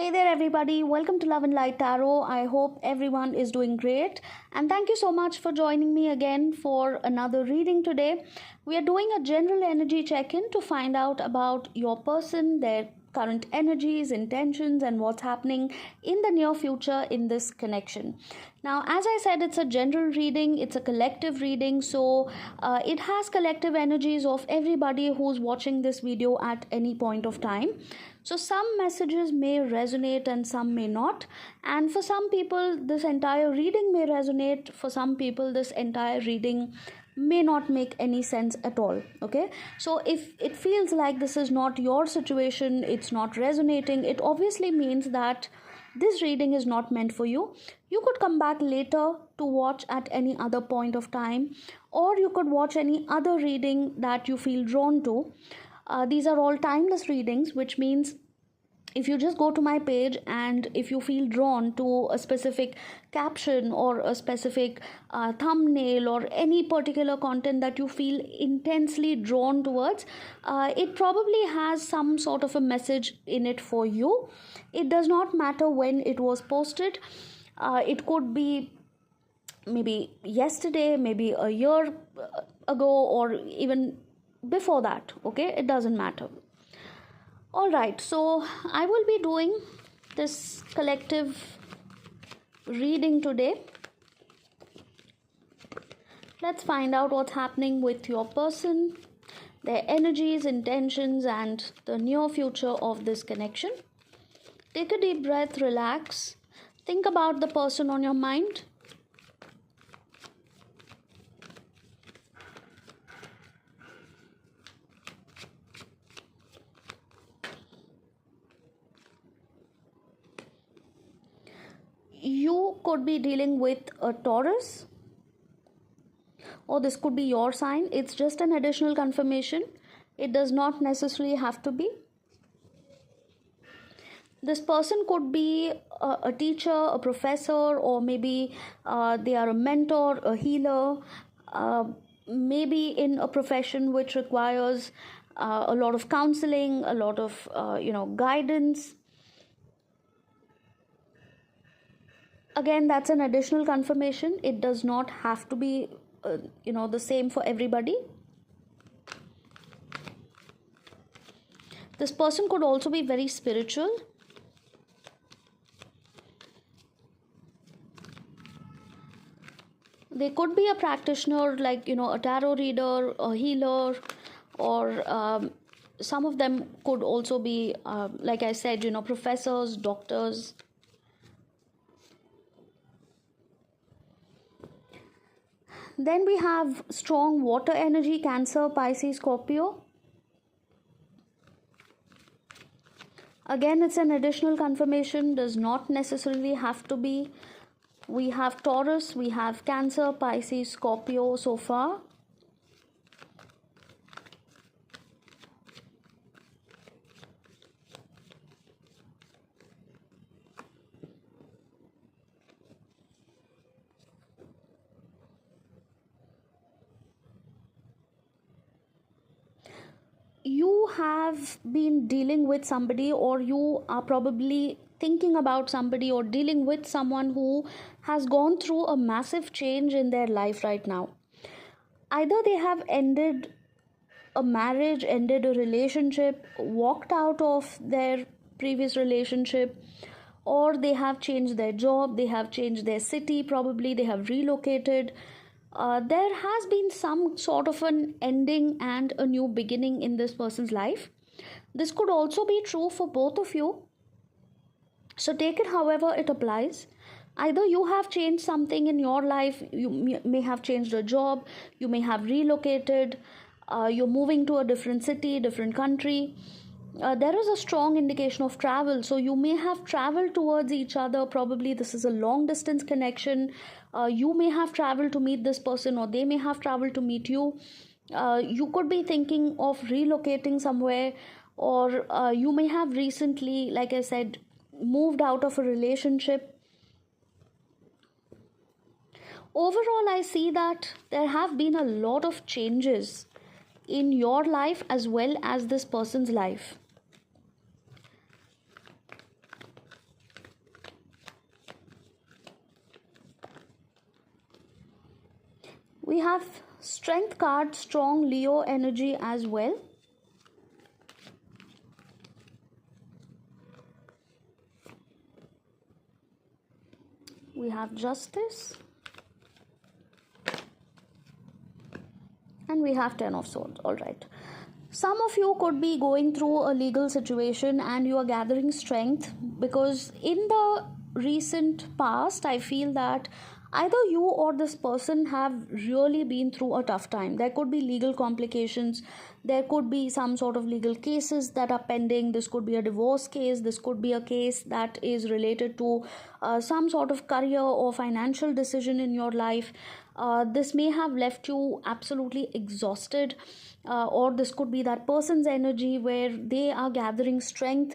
Hey there, everybody. Welcome to Love and Light Tarot. I hope everyone is doing great. And thank you so much for joining me again for another reading today. We are doing a general energy check in to find out about your person, their current energies, intentions, and what's happening in the near future in this connection. Now, as I said, it's a general reading, it's a collective reading, so it has collective energies of everybody who's watching this video at any point of time. So some messages may resonate and some may not, and for some people this entire reading may resonate, for some people this entire reading may not make any sense at all. Okay, so if it feels like this is not your situation, it's not resonating, it obviously means that this reading is not meant for you. You could come back later to watch at any other point of time, or you could watch any other reading that you feel drawn to. These are all timeless readings, which means if you just go to my page and if you feel drawn to a specific caption or a specific thumbnail or any particular content that you feel intensely drawn towards, it probably has some sort of a message in it for you. It does not matter when it was posted. It could be maybe yesterday, maybe a year ago, or even before that. Okay, it doesn't matter. All right, so I will be doing this collective reading today. Let's find out what's happening with your person, their energies, intentions, and the near future of this connection. Take a deep breath, relax, think about the person on your mind. You could be dealing with a Taurus, or this could be your sign. It's just an additional confirmation. It does not necessarily have to be. This person could be a teacher, a professor, or maybe they are a mentor, a healer, maybe in a profession which requires a lot of counseling, a lot of guidance. Again, that's an additional confirmation. It does not have to be the same for everybody. This person could also be very spiritual. They could be a practitioner, like a tarot reader, a healer, or some of them could also be like I said, professors, doctors. Then we have strong water energy, Cancer, Pisces, Scorpio. Again, it's an additional confirmation, does not necessarily have to be. We have Taurus, we have Cancer, Pisces, Scorpio so far. You have been dealing with somebody, or you are probably thinking about somebody or dealing with someone who has gone through a massive change in their life right now. Either they have ended a marriage, ended a relationship, walked out of their previous relationship, or they have changed their job, they have changed their city, probably they have relocated. There has been some sort of an ending and a new beginning in this person's life. This could also be true for both of you. So take it however it applies. Either you have changed something in your life, you may have changed a job, you may have relocated, you're moving to a different city, different country. There is a strong indication of travel, so you may have traveled towards each other. Probably this is a long distance connection. You may have traveled to meet this person, or they may have traveled to meet you. You could be thinking of relocating somewhere, or you may have recently, like I said, moved out of a relationship. Overall, I see that there have been a lot of changes in your life as well as this person's life. We have strength card, strong Leo energy as well. We have justice. And we have 10 of swords. All right. Some of you could be going through a legal situation and you are gathering strength, because in the recent past, I feel that either you or this person have really been through a tough time. There could be legal complications. There could be some sort of legal cases that are pending. This could be a divorce case. This could be a case that is related to some sort of career or financial decision in your life. This may have left you absolutely exhausted, or this could be that person's energy where they are gathering strength.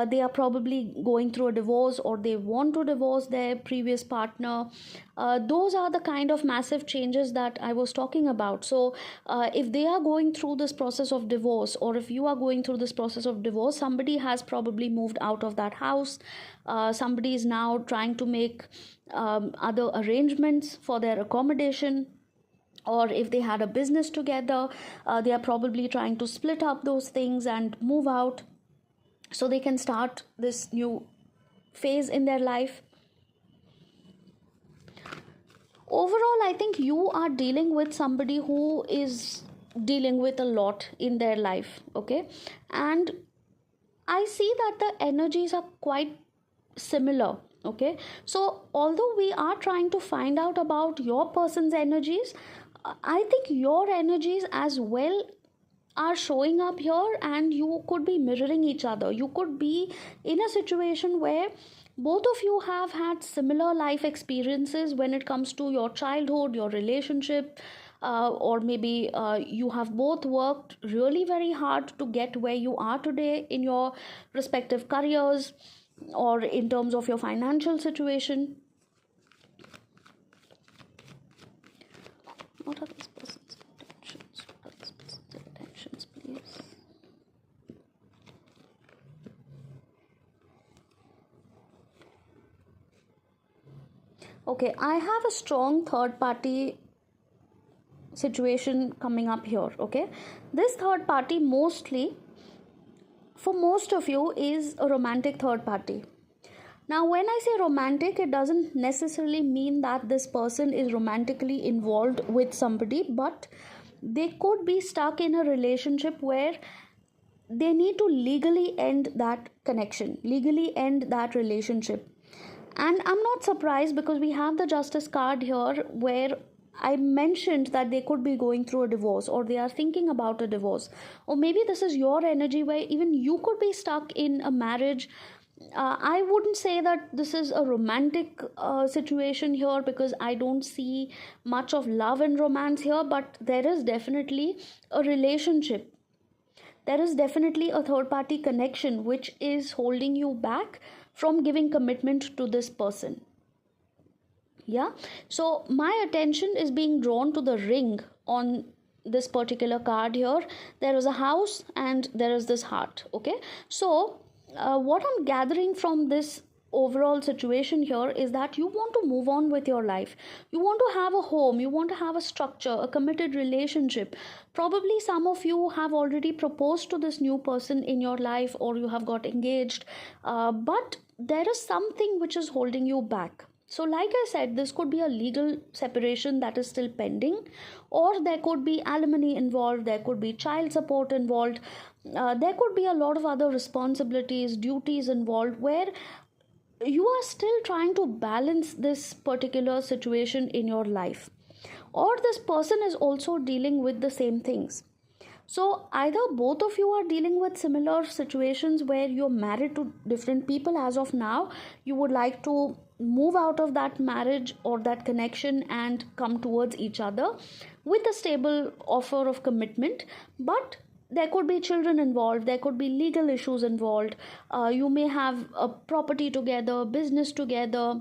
They are probably going through a divorce, or they want to divorce their previous partner. Those are the kind of massive changes that I was talking about. So if they are going through this process of divorce, or if you are going through this process of divorce, somebody has probably moved out of that house. Somebody is now trying to make other arrangements for their accommodation, or if they had a business together, they are probably trying to split up those things and move out so they can start this new phase in their life. Overall, I think you are dealing with somebody who is dealing with a lot in their life, okay? And I see that the energies are quite similar, okay? So although we are trying to find out about your person's energies, I think your energies as well are showing up here, and you could be mirroring each other. You could be in a situation where both of you have had similar life experiences when it comes to your childhood, your relationship, or maybe you have both worked really very hard to get where you are today in your respective careers, or in terms of your financial situation. What are this person's intentions? What are this person's intentions, please? Okay, I have a strong third party situation coming up here, okay? This third party mostly, for most of you, is a romantic third party. Now, when I say romantic, it doesn't necessarily mean that this person is romantically involved with somebody, but they could be stuck in a relationship where they need to legally end that connection, legally end that relationship. And I'm not surprised, because we have the Justice card here where I mentioned that they could be going through a divorce, or they are thinking about a divorce. Or maybe this is your energy where even you could be stuck in a marriage. I wouldn't say that this is a romantic situation here, because I don't see much of love and romance here, but there is definitely a relationship. There is definitely a third party connection which is holding you back from giving commitment to this person. Yeah, so my attention is being drawn to the ring on this particular card here. There is a house and there is this heart, okay? So what I'm gathering from this overall situation here is that you want to move on with your life. You want to have a home, you want to have a structure, a committed relationship. Probably some of you have already proposed to this new person in your life, or you have got engaged, but there is something which is holding you back. So like I said, this could be a legal separation that is still pending, or there could be alimony involved, there could be child support involved, there could be a lot of other responsibilities, duties involved, where you are still trying to balance this particular situation in your life, or this person is also dealing with the same things. So either both of you are dealing with similar situations where you're married to different people as of now, you would like to move out of that marriage or that connection and come towards each other with a stable offer of commitment, but there could be children involved, there could be legal issues involved, you may have a property together, business together,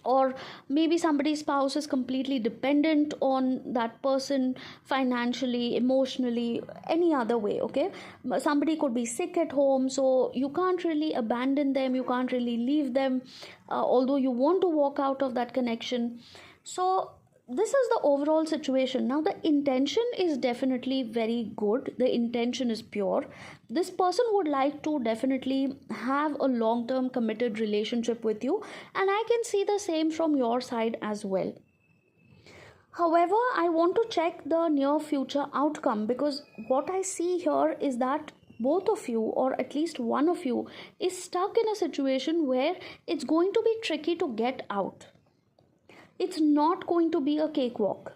or maybe somebody's spouse is completely dependent on that person financially, emotionally, any other way, okay? Somebody could be sick at home, so you can't really abandon them, you can't really leave them, although you want to walk out of that connection. So this is the overall situation. Now the intention is definitely very good, the intention is pure. This person would like to definitely have a long term committed relationship with you, and I can see the same from your side as well. However, I want to check the near future outcome, because what I see here is that both of you, or at least one of you, is stuck in a situation where it's going to be tricky to get out. It's not going to be a cakewalk.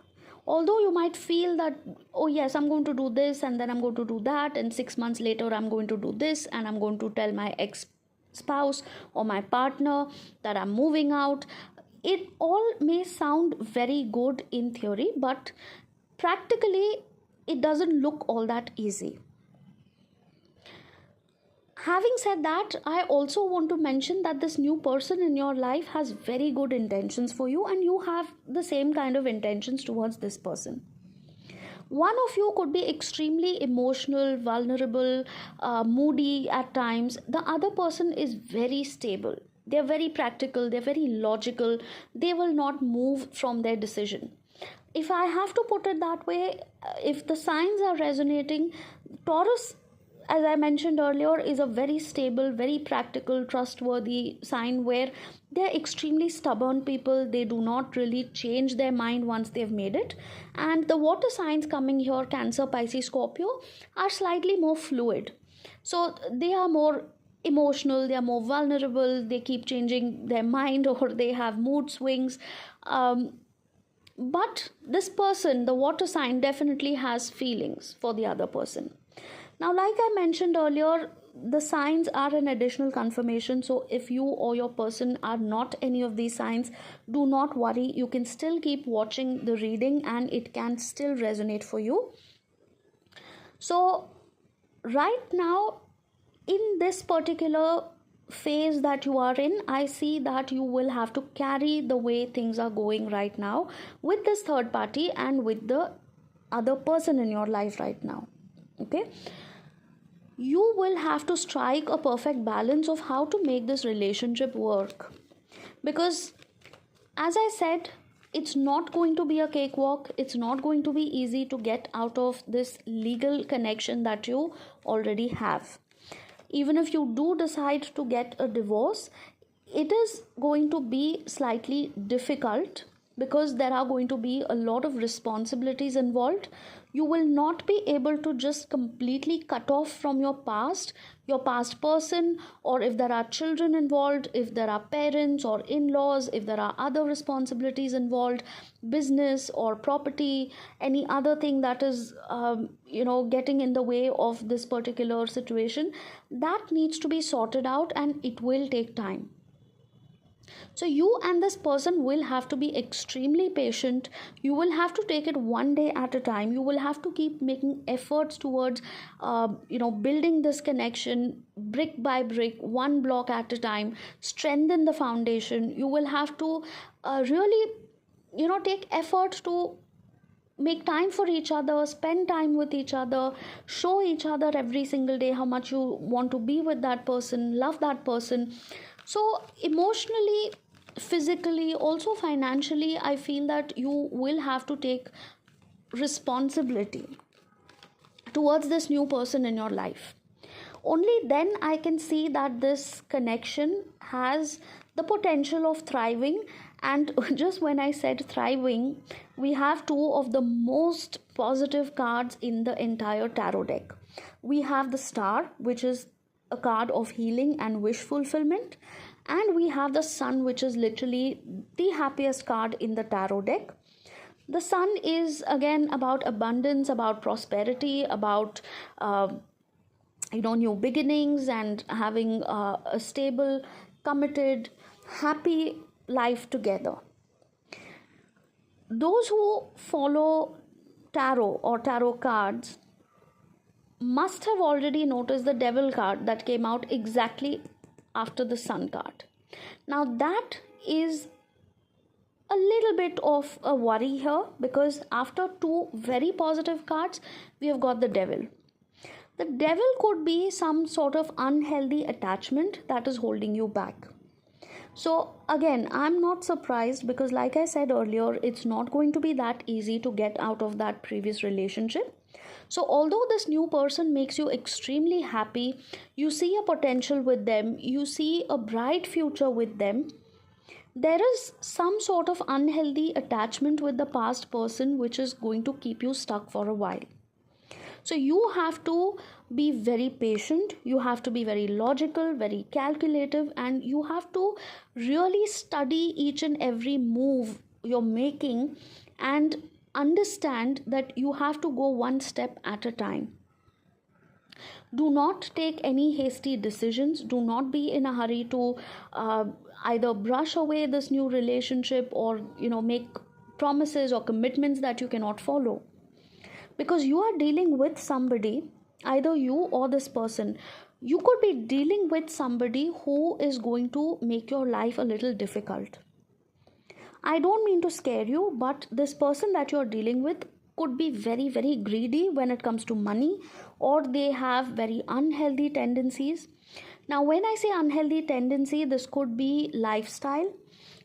Although you might feel that, oh yes, I'm going to do this and then I'm going to do that, and 6 months later I'm going to do this and I'm going to tell my ex spouse or my partner that I'm moving out. It all may sound very good in theory, but practically it doesn't look all that easy. Having said that, I also want to mention that this new person in your life has very good intentions for you, and you have the same kind of intentions towards this person. One of you could be extremely emotional, vulnerable, moody at times. The other person is very stable. They're very practical, they're very logical, they will not move from their decision. If I have to put it that way, if the signs are resonating, Taurus, as I mentioned earlier, is a very stable, very practical, trustworthy sign where they're extremely stubborn people. They do not really change their mind once they've made it. And the water signs coming here, Cancer, Pisces, Scorpio, are slightly more fluid. So they are more emotional, they are more vulnerable, they keep changing their mind or they have mood swings. But this person, the water sign, definitely has feelings for the other person. Now, like I mentioned earlier, the signs are an additional confirmation. So if you or your person are not any of these signs, do not worry. You can still keep watching the reading and it can still resonate for you. So right now, in this particular phase that you are in, I see that you will have to carry the way things are going right now with this third party and with the other person in your life right now. Okay, you will have to strike a perfect balance of how to make this relationship work, because as I said, it's not going to be a cakewalk. It's not going to be easy to get out of this legal connection that you already have. Even if you do decide to get a divorce, it is going to be slightly difficult because there are going to be a lot of responsibilities involved. You will not be able to just completely cut off from your past person, or if there are children involved, if there are parents or in-laws, if there are other responsibilities involved, business or property, any other thing that is getting in the way of this particular situation, that needs to be sorted out and it will take time. So you and this person will have to be extremely patient. You will have to take it one day at a time. You will have to keep making efforts towards building this connection brick by brick, one block at a time. Strengthen the foundation. You will have to really take effort to make time for each other, spend time with each other, show each other every single day how much you want to be with that person, love that person. So emotionally, physically, also financially, I feel that you will have to take responsibility towards this new person in your life. Only then I can see that this connection has the potential of thriving. And just when I said thriving, we have two of the most positive cards in the entire tarot deck. We have the Star, which is a card of healing and wish fulfillment, and we have the Sun, which is literally the happiest card in the tarot deck. The Sun is again about abundance, about prosperity, about new beginnings and having a stable, committed, happy life together. Those who follow tarot or tarot cards must have already noticed the Devil card that came out exactly after the Sun card. Now that is a little bit of a worry here, because after two very positive cards, we have got the Devil. The Devil could be some sort of unhealthy attachment that is holding you back. So, again, I'm not surprised because, like I said earlier, it's not going to be that easy to get out of that previous relationship. So, although this new person makes you extremely happy, you see a potential with them, you see a bright future with them, there is some sort of unhealthy attachment with the past person which is going to keep you stuck for a while. So you have to be very patient, you have to be very logical, very calculative, and you have to really study each and every move you're making and understand that you have to go one step at a time. Do not take any hasty decisions. Do not be in a hurry to either brush away this new relationship or make promises or commitments that you cannot follow, because you are dealing with somebody, either you or this person. You could be dealing with somebody who is going to make your life a little difficult. I don't mean to scare you, but this person that you're dealing with could be very, very greedy when it comes to money, or they have very unhealthy tendencies. Now, when I say unhealthy tendency, this could be lifestyle.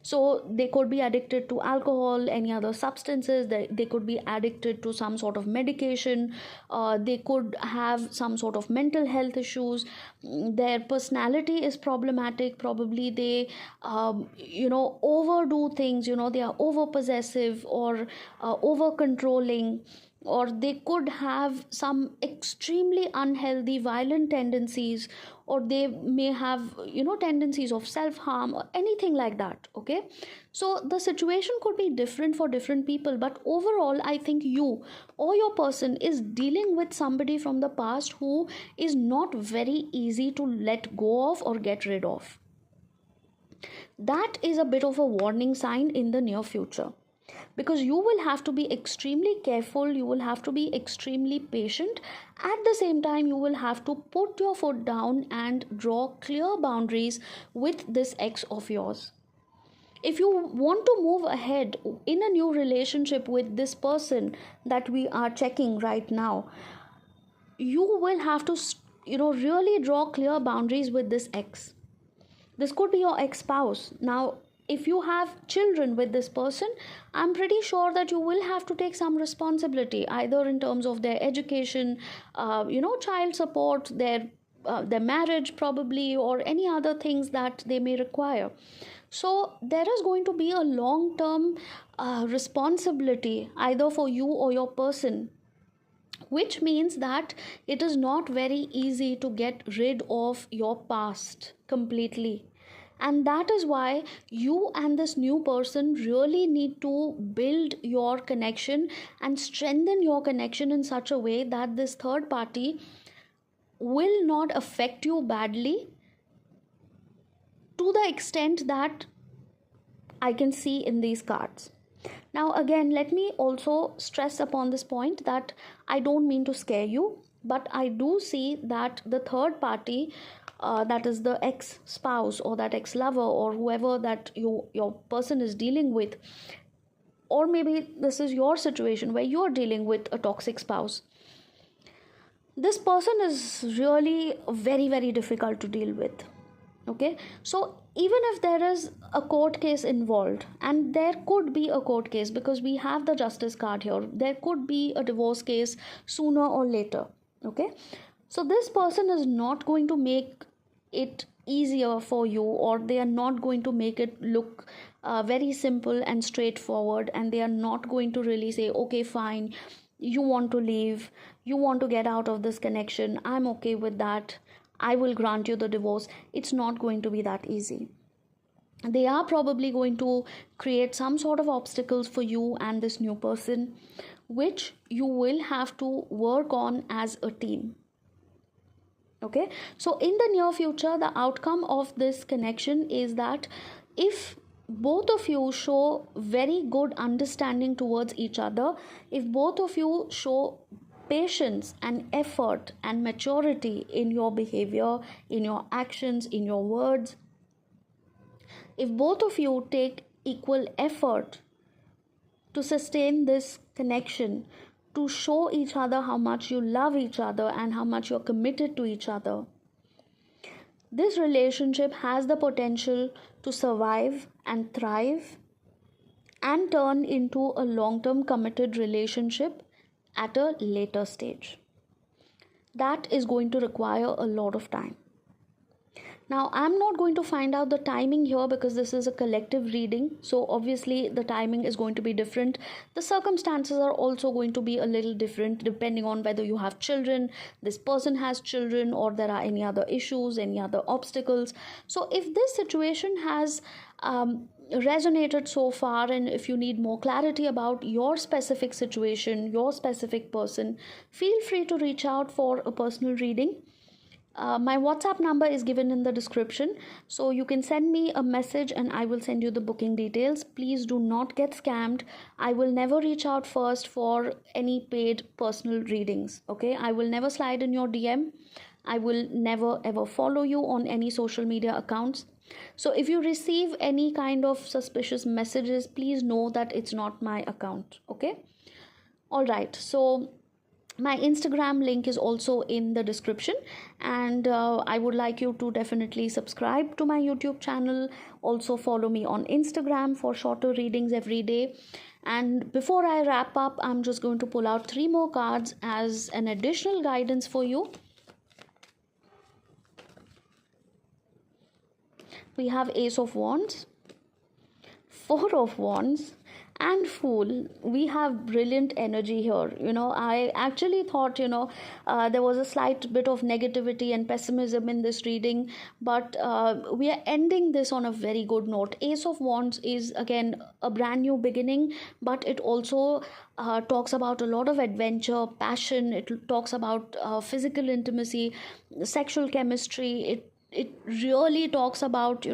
So they could be addicted to alcohol, any other substances, they could be addicted to some sort of medication, they could have some sort of mental health issues, their personality is problematic, probably they overdo things, they are over possessive or over controlling, or they could have some extremely unhealthy violent tendencies, or they may have tendencies of self harm or anything like that. Okay, so the situation could be different for different people, but overall I think you or your person is dealing with somebody from the past who is not very easy to let go of or get rid of. That is a bit of a warning sign in the near future, because you will have to be extremely careful, you will have to be extremely patient. At the same time, you will have to put your foot down and draw clear boundaries with this ex of yours. If you want to move ahead in a new relationship with this person that we are checking right now, you will have to really draw clear boundaries with this ex. This could be your ex-spouse. Now, if you have children with this person, I'm pretty sure that you will have to take some responsibility, either in terms of their education, child support, their marriage probably, or any other things that they may require. So there is going to be a long-term responsibility either for you or your person, which means that it is not very easy to get rid of your past completely. And that is why you and this new person really need to build your connection and strengthen your connection in such a way that this third party will not affect you badly, to the extent that I can see in these cards. Now, again, let me also stress upon this point that I don't mean to scare you, but I do see that the third party, that is the ex-spouse or that ex-lover or whoever that your person is dealing with, or maybe this is your situation where you're dealing with a toxic spouse. This person is really very, very difficult to deal with. Okay, so even if there is a court case involved, and there could be a court case because we have the justice card here, there could be a divorce case sooner or later. Okay, so this person is not going to make it easier for you, or they are not going to make it look very simple and straightforward, and they are not going to really say, okay, fine, you want to leave, you want to get out of this connection, I'm okay with that, I will grant you the divorce. It's not going to be that easy. They are probably going to create some sort of obstacles for you and this new person, which you will have to work on as a team. Okay, so in the near future, the outcome of this connection is that if both of you show very good understanding towards each other, if both of you show patience and effort and maturity in your behavior, in your actions, in your words, if both of you take equal effort to sustain this connection, to show each other how much you love each other and how much you're committed to each other, This relationship has the potential to survive and thrive and turn into a long term committed relationship at a later stage. That is going to require a lot of time. Now, I'm not going to find out the timing here because this is a collective reading. So, obviously, the timing is going to be different. The circumstances are also going to be a little different depending on whether you have children, this person has children, or there are any other issues, any other obstacles. So, if this situation has resonated so far, and if you need more clarity about your specific situation, your specific person, feel free to reach out for a personal reading. My WhatsApp number is given in the description, so you can send me a message and I will send you the booking details. Please do not get scammed. I will never reach out first for any paid personal readings. Okay, I will never slide in your DM. I will never ever follow you on any social media accounts. So if you receive any kind of suspicious messages, please know that it's not my account. Okay, all right. So my Instagram link is also in the description, and I would like you to definitely subscribe to my YouTube channel. Also follow me on Instagram for shorter readings every day. And before I wrap up, I'm just going to pull out 3 more cards as an additional guidance for you. We have Ace of Wands, 4 of Wands, and Fool. We have brilliant energy here. I actually thought there was a slight bit of negativity and pessimism in this reading, but we are ending this on a very good note. Ace of Wands is again a brand new beginning, but it also talks about a lot of adventure, passion. It talks about physical intimacy, sexual chemistry. It really talks about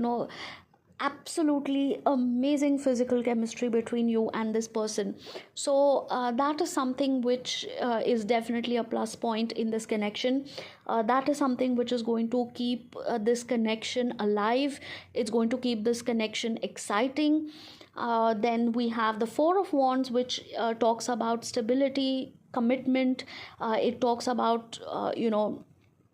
absolutely amazing physical chemistry between you and this person. So that is something which is definitely a plus point in this connection. That is something which is going to keep this connection alive. It's going to keep this connection exciting. Then we have the 4 of Wands, which talks about stability, commitment. It talks about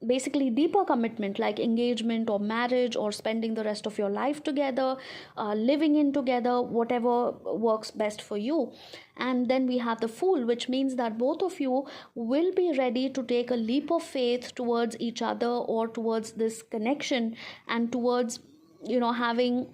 basically deeper commitment like engagement or marriage or spending the rest of your life together, living in together, whatever works best for you. And then we have the Fool, which means that both of you will be ready to take a leap of faith towards each other or towards this connection and towards having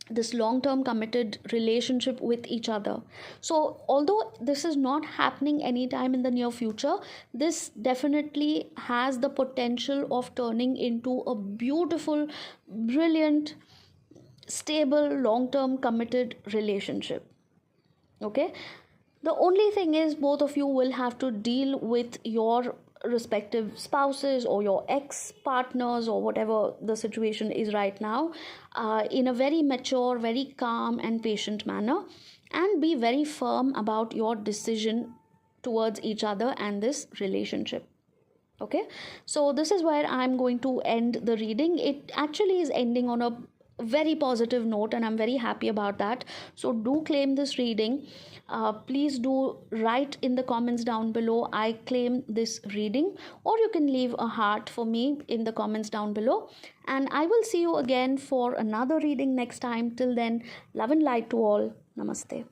this long-term committed relationship with each other. So although this is not happening anytime in the near future, this definitely has the potential of turning into a beautiful, brilliant, stable, long-term committed relationship. Okay, the only thing is both of you will have to deal with your respective spouses or your ex partners or whatever the situation is right now in a very mature, very calm and patient manner, and be very firm about your decision towards each other and this relationship. Okay, so this is where I'm going to end the reading. It actually is ending on a very positive note and I'm very happy about that. So do claim this reading. Please do write in the comments down below, I claim this reading, or you can leave a heart for me in the comments down below, and I will see you again for another reading next time. Till then, love and light to all. Namaste.